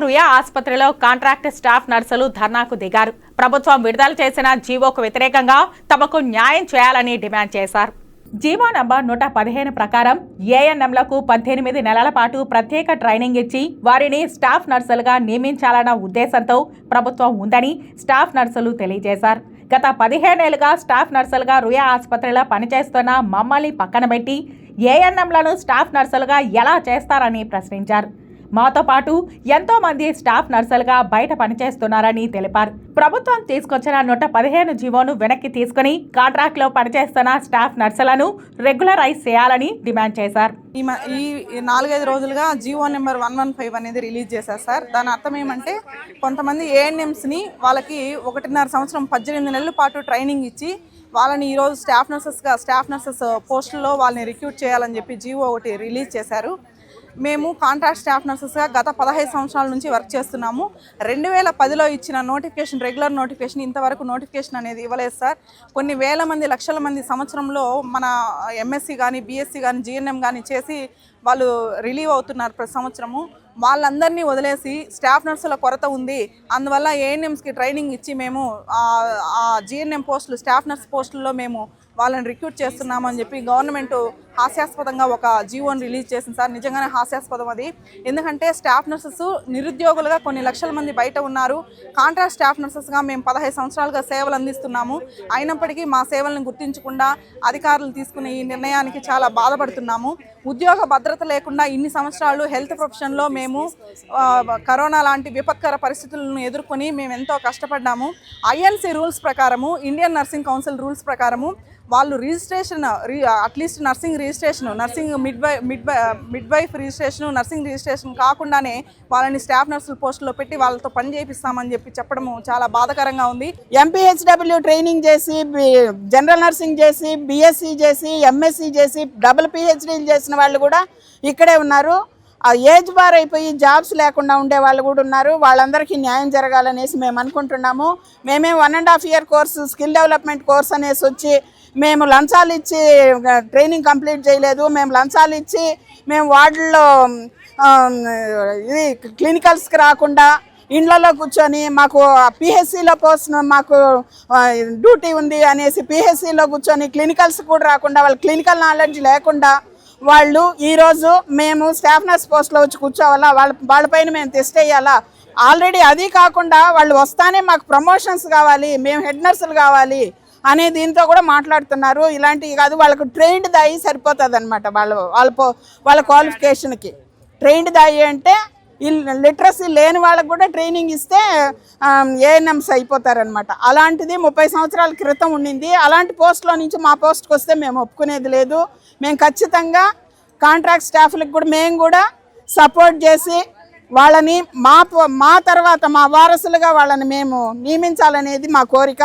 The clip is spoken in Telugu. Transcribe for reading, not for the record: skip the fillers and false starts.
రుయా ఆసుపత్రిలో కాంట్రాక్ట్ స్టాఫ్ నర్సులు ధర్నాకు దిగారు. ప్రభుత్వం విడుదల చేసిన జీవోకు వ్యతిరేకంగా తమకు న్యాయం చేయాలని డిమాండ్ చేశారు. జీవో నంబర్ 115 ప్రకారం ఏఎన్ఎంలకు 18 నెలల పాటు ప్రత్యేక ట్రైనింగ్ ఇచ్చి వారిని స్టాఫ్ నర్సులుగా నియమించాలన్న ఉద్దేశంతో ప్రభుత్వం ఉందని స్టాఫ్ నర్సులు తెలియజేశారు. గత 15 ఏళ్లుగా స్టాఫ్ నర్సులుగా రుయా ఆసుపత్రిలో పనిచేస్తున్న మమ్మల్ని పక్కన పెట్టి ఏఎన్ఎంలను స్టాఫ్ నర్సులుగా ఎలా చేస్తారని ప్రశ్నించారు. మాతో పాటు ఎంతో మంది స్టాఫ్ నర్సులుగా బయట పనిచేస్తున్నారని తెలిపారు. ప్రభుత్వం తీసుకొచ్చిన 115 జీవోను వెనక్కి తీసుకుని కాంట్రాక్ట్ లో పనిచేస్తున్న స్టాఫ్ నర్సులను రెగ్యులరైజ్ చేయాలని డిమాండ్ చేశారు. ఈ 4-5 రోజులుగా జీవో నెంబర్ 115 అనేది రిలీజ్ చేశారు సార్. దాని అర్థం ఏమంటే కొంతమంది ఏఎన్ఎంస్ని వాళ్ళకి 1.5 సంవత్సరం 18 నెలల పాటు ట్రైనింగ్ ఇచ్చి వాళ్ళని ఈరోజు స్టాఫ్ నర్సెస్ పోస్టుల్లో వాళ్ళని రిక్రూట్ చేయాలని చెప్పి జీవో ఒకటి రిలీజ్ చేశారు. మేము కాంట్రాక్ట్ స్టాఫ్ నర్సెస్గా గత 15 సంవత్సరాల నుంచి వర్క్ చేస్తున్నాము. 2010లో ఇచ్చిన నోటిఫికేషన్, రెగ్యులర్ నోటిఫికేషన్, ఇంతవరకు నోటిఫికేషన్ అనేది ఇవ్వలేదు సార్. కొన్ని వేల మంది, లక్షల మంది సంవత్సరంలో మన ఎంఎస్సి కానీ, బీఎస్సీ కానీ, జీఎన్ఎం కానీ చేసి వాళ్ళు రిలీవ్ అవుతున్నారు ప్రతి సంవత్సరము. వాళ్ళందరినీ వదిలేసి స్టాఫ్ నర్సుల కొరత ఉంది, అందువల్ల ఏఎన్ఎంస్కి ట్రైనింగ్ ఇచ్చి మేము ఆ జీఎన్ఎం పోస్టులు, స్టాఫ్ నర్స్ పోస్టుల్లో మేము వాళ్ళని రిక్రూట్ చేస్తున్నామని చెప్పి గవర్నమెంట్ హాస్యాస్పదంగా ఒక జీవోని రిలీజ్ చేసింది సార్. నిజంగానే హాస్యాస్పదం అది. ఎందుకంటే స్టాఫ్ నర్సెస్ నిరుద్యోగులుగా కొన్ని లక్షల మంది బయట ఉన్నారు. కాంట్రాక్ట్ స్టాఫ్ నర్సెస్గా మేము 15 సంవత్సరాలుగా సేవలు అందిస్తున్నాము. అయినప్పటికీ మా సేవలను గుర్తించకుండా అధికారులు తీసుకునే ఈ నిర్ణయానికి చాలా బాధపడుతున్నాము. ఉద్యోగ భద్రత లేకుండా ఇన్ని సంవత్సరాలు హెల్త్ ప్రొఫెషన్లో మేము కరోనా లాంటి విపత్కర పరిస్థితులను ఎదుర్కొని మేము ఎంతో కష్టపడ్డాము. ఐఎన్సీ రూల్స్ ప్రకారము, ఇండియన్ నర్సింగ్ కౌన్సిల్ రూల్స్ ప్రకారము వాళ్ళు registration, at least nursing registration, nursing midwife registration, nursing registration కాకుండానే వాళ్ళని స్టాఫ్ నర్సుల పోస్టులో పెట్టి వాళ్ళతో పని చేపిస్తామని చెప్పి చెప్పడము చాలా బాధాకరంగా ఉంది. ఎంపీహెచ్డబ్ల్యూ ట్రైనింగ్ చేసి, జనరల్ నర్సింగ్ చేసి, బీఎస్సీ చేసి, ఎంఎస్సీ చేసి, డబుల్ పిహెచ్డీలు చేసిన వాళ్ళు కూడా ఇక్కడే ఉన్నారు. ఆ ఏజ్ బార్ అయిపోయి జాబ్స్ లేకుండా ఉండే వాళ్ళు కూడా ఉన్నారు. వాళ్ళందరికీ న్యాయం జరగాలనేసి మేము అనుకుంటున్నాము. మేమే 1.5 year course, skill development course అనేసి వచ్చి మేము లంచాలు ఇచ్చి ట్రైనింగ్ కంప్లీట్ చేయలేదు. మేము లంచాలు ఇచ్చి మేము వార్డుల్లో ఇది క్లినికల్స్కి రాకుండా ఇండ్లలో కూర్చొని మాకు పిహెచ్సిలో పోస్ట్, మాకు డ్యూటీ ఉంది అనేసి పిహెచ్సిలో కూర్చొని క్లినికల్స్ కూడా రాకుండా, వాళ్ళ క్లినికల్ నాలెడ్జ్ లేకుండా వాళ్ళు ఈరోజు మేము స్టాఫ్ నర్స్ పోస్ట్లో వచ్చి కూర్చోవాలా, వాళ్ళపైన మేము టెస్ట్ వేయాలా. ఆల్రెడీ అది కాకుండా వాళ్ళు వస్తానే మాకు ప్రమోషన్స్ కావాలి, మేము హెడ్ నర్సులు కావాలి అనే దీంతో కూడా మాట్లాడుతున్నారు. ఇలాంటివి కాదు, వాళ్ళకు ట్రైన్డ్ దాయి సరిపోతుంది అనమాట. వాళ్ళ క్వాలిఫికేషన్కి ట్రైన్డ్ దాయి అంటే లిటరసీ లేని వాళ్ళకు కూడా ట్రైనింగ్ ఇస్తే ఏఎన్ఎంస్ అయిపోతారనమాట. అలాంటిది 30 సంవత్సరాల క్రితం ఉండింది. అలాంటి పోస్ట్లో నుంచి మా పోస్ట్కి వస్తే మేము ఒప్పుకునేది లేదు. మేము ఖచ్చితంగా కాంట్రాక్ట్ స్టాఫ్లకు కూడా మేము కూడా సపోర్ట్ చేసి వాళ్ళని మా తర్వాత మా వారసులుగా వాళ్ళని మేము నియమించాలనేది మా కోరిక.